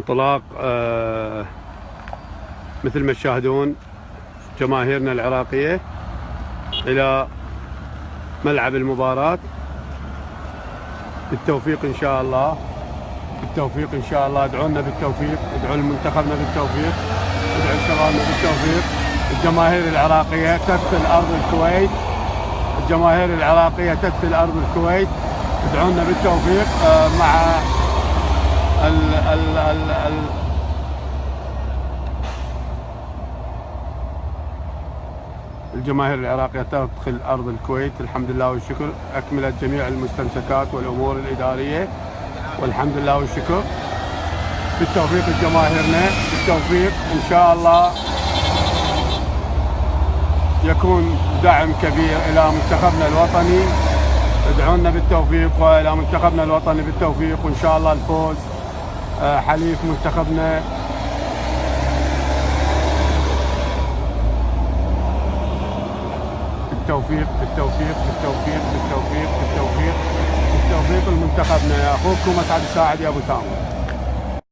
انطلاق مثل ما تشاهدون جماهيرنا العراقية إلى ملعب المباراة. بالتوفيق إن شاء الله، بالتوفيق إن شاء الله. ادعونا بالتوفيق، ادعوا لمنتخبنا بالتوفيق، ادعوا لشبابنا بالتوفيق. الجماهير العراقية تدخل أرض الكويت، الجماهير العراقية تدخل أرض الكويت. ادعونا بالتوفيق مع الجماهير العراقية تدخل أرض الكويت. الحمد لله والشكر، أكملت جميع المستمسكات والأمور الإدارية والحمد لله والشكر. بالتوفيق لجماهيرنا، بالتوفيق إن شاء الله. يكون دعم كبير إلى منتخبنا الوطني. ادعونا بالتوفيق وإلى منتخبنا الوطني بالتوفيق، وإن شاء الله الفوز حليف منتخبنا. بالتوفيق بالتوفيق بالتوفيق بالتوفيق بالتوفيق بالتوفيق لمنتخبنا. يا أخوكم أسعد الساعد يا أبو سامر.